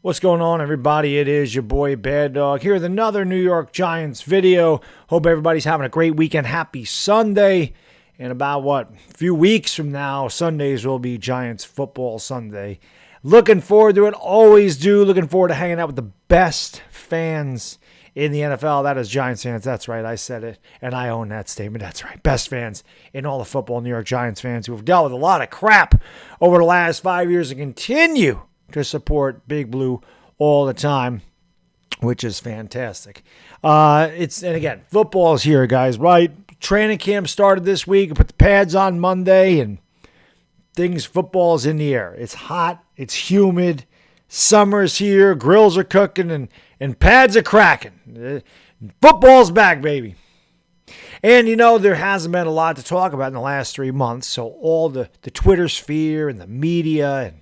What's going on, everybody? It is your boy Baddog here with another New York Giants video. Hope everybody's having a great weekend. Happy Sunday. In about, a few weeks from now, Sundays will be Giants football Sunday. Looking forward to it. Always do. Looking forward to hanging out with the best fans in the NFL. That is Giants fans. That's right. I said it, and I own that statement. That's right. Best fans in all of football, New York Giants fans who have dealt with a lot of crap over the last 5 years and continue to support Big Blue all the time, which is fantastic. And again, football's here, guys, right? Training camp started this week. Put the pads on Monday, and football's in the air. It's hot. It's humid. Summer's here. Grills are cooking, and pads are cracking. Football's back, baby. And, there hasn't been a lot to talk about in the last 3 months, so all the Twitter sphere and the media and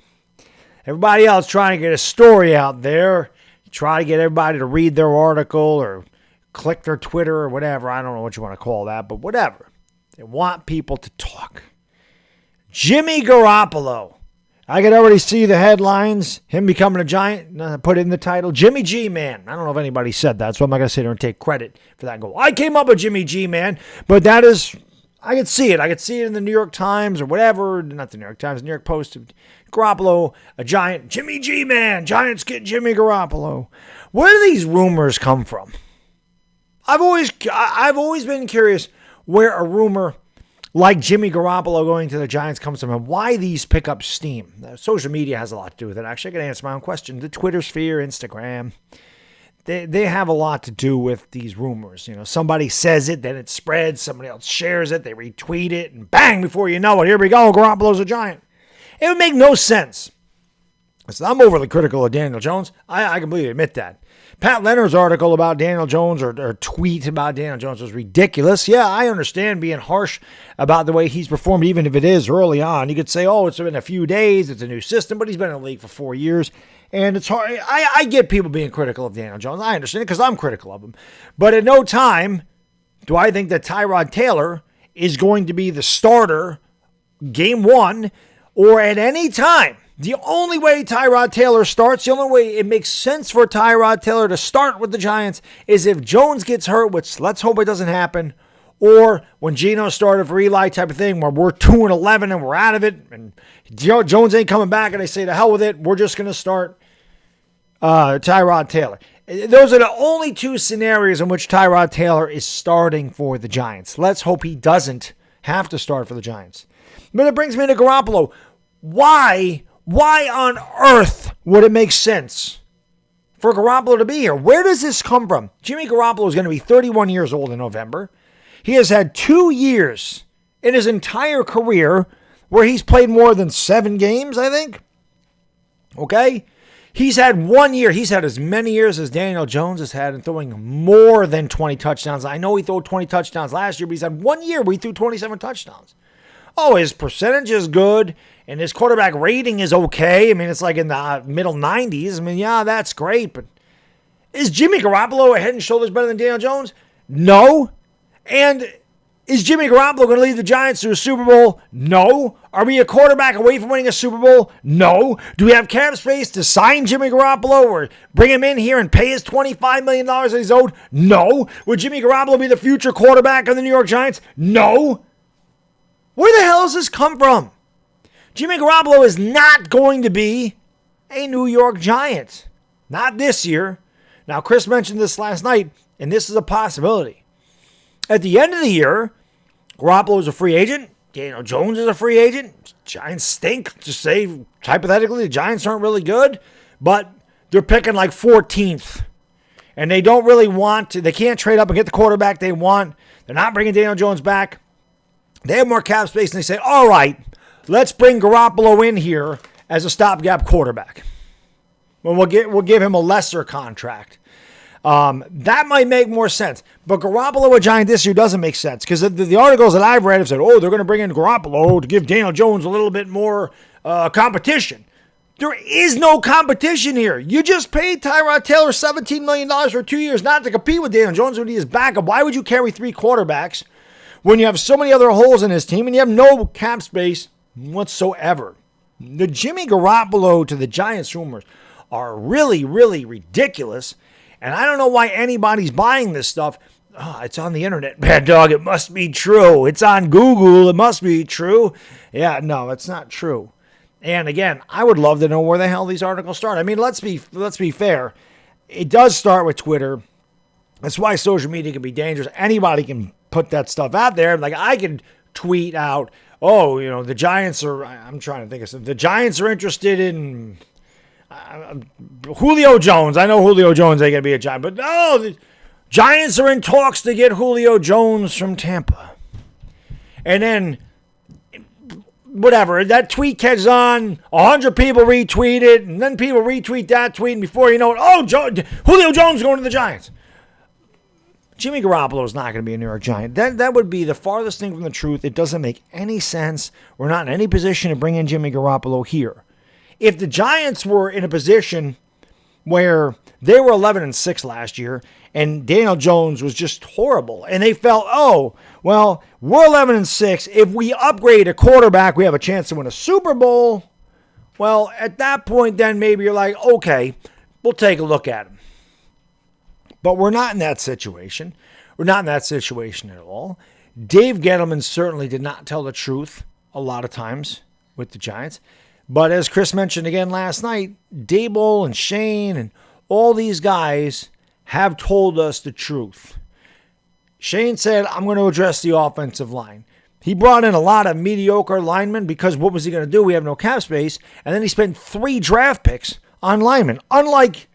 everybody else trying to get a story out there, try to get everybody to read their article or click their Twitter or whatever. I don't know what you want to call that, but whatever. They want people to talk. Jimmy Garoppolo. I could already see the headlines, him becoming a Giant, put it in the title, Jimmy GMan. I don't know if anybody said that, so I'm not going to sit there and take credit for that and go, I came up with Jimmy GMan, but that is, I could see it. I could see it in the New York Times or whatever, not the New York Times, the New York Post. Garoppolo, a Giant, Jimmy GMan, Giants get Jimmy Garoppolo. Where do these rumors come from? I've always been curious where a rumor like Jimmy Garoppolo going to the Giants comes from and why these pick up steam. Social media has a lot to do with it. Actually, I can answer my own question. The Twitter sphere, Instagram, they have a lot to do with these rumors. Somebody says it, then it spreads. Somebody else shares it, they retweet it, and bang, before you know it, here we go, Garoppolo's a Giant. It would make no sense. So I'm overly critical of Daniel Jones. I completely admit that. Pat Leonard's article about Daniel Jones or tweet about Daniel Jones was ridiculous. Yeah, I understand being harsh about the way he's performed, even if it is early on. You could say, it's been a few days, it's a new system, but he's been in the league for 4 years. And it's hard. I get people being critical of Daniel Jones. I understand it because I'm critical of him. But at no time do I think that Tyrod Taylor is going to be the starter game one or at any time. The only way Tyrod Taylor starts, the only way it makes sense for Tyrod Taylor to start with the Giants is if Jones gets hurt, which let's hope it doesn't happen, or when Geno started for Eli type of thing where we're 2-11 and we're out of it, and Jones ain't coming back and they say to hell with it, we're just going to start Tyrod Taylor. Those are the only two scenarios in which Tyrod Taylor is starting for the Giants. Let's hope he doesn't have to start for the Giants. But it brings me to Garoppolo. Why on earth would it make sense for Garoppolo to be here? Where does this come from? Jimmy Garoppolo is going to be 31 years old in November. He has had 2 years in his entire career where he's played more than 7 games, I think. Okay? He's had 1 year. He's had as many years as Daniel Jones has had in throwing more than 20 touchdowns. I know he threw 20 touchdowns last year, but he's had 1 year where he threw 27 touchdowns. His percentage is good, and his quarterback rating is okay. I mean, it's like in the middle 90s. I mean, yeah, that's great, but is Jimmy Garoppolo a head and shoulders better than Daniel Jones? No. And is Jimmy Garoppolo going to lead the Giants to a Super Bowl? No. Are we a quarterback away from winning a Super Bowl? No. Do we have cap space to sign Jimmy Garoppolo or bring him in here and pay his $25 million that he's owed? No. Would Jimmy Garoppolo be the future quarterback of the New York Giants? No. Where the hell does this come from? Jimmy Garoppolo is not going to be a New York Giant. Not this year. Now, Chris mentioned this last night, and this is a possibility. At the end of the year, Garoppolo is a free agent. Daniel Jones is a free agent. Giants stink. Just say, hypothetically, the Giants aren't really good, but they're picking like 14th. And they don't really want to. They can't trade up and get the quarterback they want. They're not bringing Daniel Jones back. They have more cap space, and they say, all right, let's bring Garoppolo in here as a stopgap quarterback. Well, we'll give him a lesser contract. That might make more sense. But Garoppolo a Giant this year doesn't make sense because the articles that I've read have said, they're going to bring in Garoppolo to give Daniel Jones a little bit more competition. There is no competition here. You just paid Tyrod Taylor $17 million for 2 years not to compete with Daniel Jones when he is backup. Why would you carry 3 quarterbacks when you have so many other holes in his team and you have no cap space whatsoever? The Jimmy Garoppolo to the Giants rumors are really, really ridiculous. And I don't know why anybody's buying this stuff. Oh, it's on the internet, Baddog. It must be true. It's on Google. It must be true. Yeah, no, it's not true. And again, I would love to know where the hell these articles start. I mean, let's be fair. It does start with Twitter. That's why social media can be dangerous. Anybody can put that stuff out there. Like I can tweet out, oh, the Giants are, I'm trying to think of something. The Giants are interested in Julio Jones. I know Julio Jones ain't going to be a Giant, but no, the Giants are in talks to get Julio Jones from Tampa. And then, whatever, that tweet catches on, 100 people retweet it, and then people retweet that tweet, and before you know it, Julio Jones is going to the Giants. Jimmy Garoppolo is not going to be a New York Giant. That would be the farthest thing from the truth. It doesn't make any sense. We're not in any position to bring in Jimmy Garoppolo here. If the Giants were in a position where they were 11-6 last year and Daniel Jones was just horrible, and they felt, oh, well, we're 11-6. If we upgrade a quarterback, we have a chance to win a Super Bowl. Well, at that point, then maybe you're like, okay, we'll take a look at him. But we're not in that situation. We're not in that situation at all. Dave Gettleman certainly did not tell the truth a lot of times with the Giants. But as Chris mentioned again last night, Dable and Shane and all these guys have told us the truth. Shane said, I'm going to address the offensive line. He brought in a lot of mediocre linemen because what was he going to do? We have no cap space. And then he spent 3 draft picks on linemen. Unlike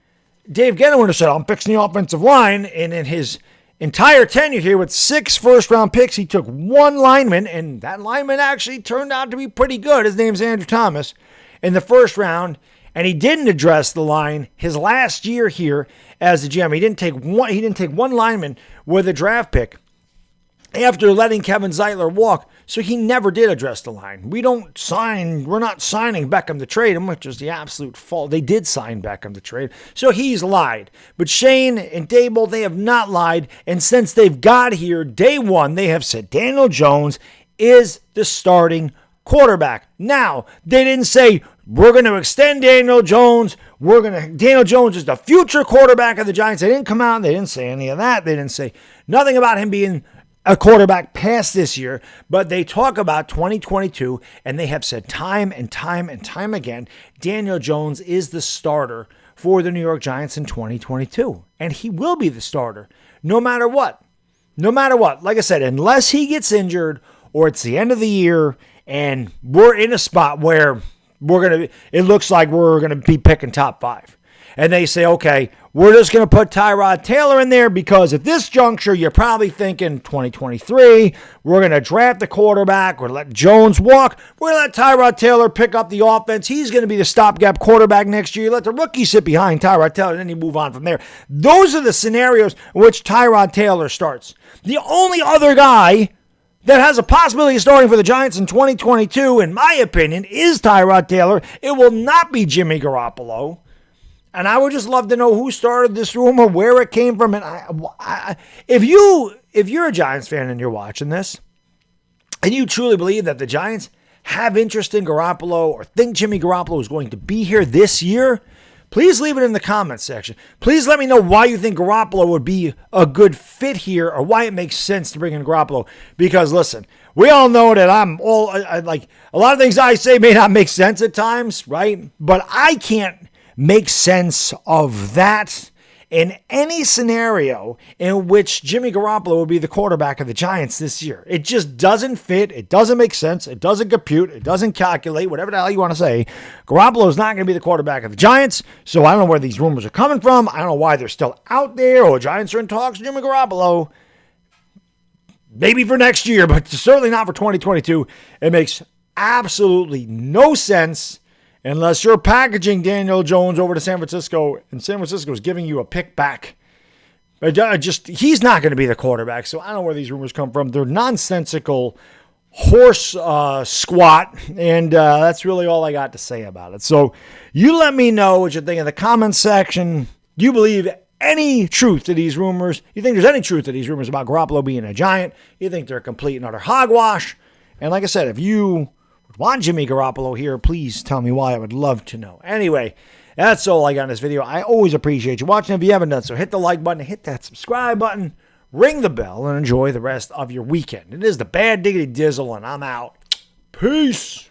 Dave Gettleman said, I'm fixing the offensive line. And in his entire tenure here with 6 first-round picks, he took 1 lineman, and that lineman actually turned out to be pretty good. His name's Andrew Thomas in the first round, and he didn't address the line his last year here as the GM. He didn't take one lineman with a draft pick after letting Kevin Zeitler walk, so he never did address the line. We're not signing Beckham to trade him, which is the absolute fault. They did sign Beckham to trade, so he's lied. But Shane and Dable, they have not lied, and since they've got here, day one, they have said Daniel Jones is the starting quarterback. Now, they didn't say, we're going to extend Daniel Jones. Daniel Jones is the future quarterback of the Giants. They didn't come out, they didn't say any of that. They didn't say nothing about him being a quarterback past this year, but they talk about 2022, and they have said time and time and time again, Daniel Jones is the starter for the New York Giants in 2022, and he will be the starter no matter what. No matter what. Like I said, unless he gets injured or it's the end of the year and we're in a spot where it looks like we're going to be picking top 5. And they say, okay, we're just going to put Tyrod Taylor in there because at this juncture, you're probably thinking 2023, we're going to draft the quarterback. We're going to let Jones walk. We're going to let Tyrod Taylor pick up the offense. He's going to be the stopgap quarterback next year. You let the rookie sit behind Tyrod Taylor, and then you move on from there. Those are the scenarios in which Tyrod Taylor starts. The only other guy that has a possibility of starting for the Giants in 2022, in my opinion, is Tyrod Taylor. It will not be Jimmy Garoppolo. And I would just love to know who started this rumor, where it came from. And if you're a Giants fan and you're watching this, and you truly believe that the Giants have interest in Garoppolo or think Jimmy Garoppolo is going to be here this year, please leave it in the comments section. Please let me know why you think Garoppolo would be a good fit here or why it makes sense to bring in Garoppolo. Because listen, we all know that I like a lot of things I say may not make sense at times, right? But I can't make sense of that in any scenario in which Jimmy Garoppolo will be the quarterback of the Giants this year. It just doesn't fit. It doesn't make sense. It doesn't compute. It doesn't calculate, whatever the hell you want to say. Garoppolo is not going to be the quarterback of the Giants, so I don't know where these rumors are coming from. I don't know why they're still out there, or Giants are in talks with Jimmy Garoppolo. Maybe for next year, but certainly not for 2022. It makes absolutely no sense unless you're packaging Daniel Jones over to San Francisco, and San Francisco is giving you a pick back. He's not going to be the quarterback, so I don't know where these rumors come from. They're nonsensical horse squat, and that's really all I got to say about it. So you let me know what you think in the comments section. Do you believe any truth to these rumors? You think there's any truth to these rumors about Garoppolo being a Giant? You think they're complete and utter hogwash? And like I said, if you want Jimmy Garoppolo here, please tell me why. I would love to know. Anyway, that's all I got in this video. I always appreciate you watching. If you haven't done so, hit the like button, hit that subscribe button, ring the bell, and enjoy the rest of your weekend. It is the Bad Diggity Dizzle, and I'm out. Peace.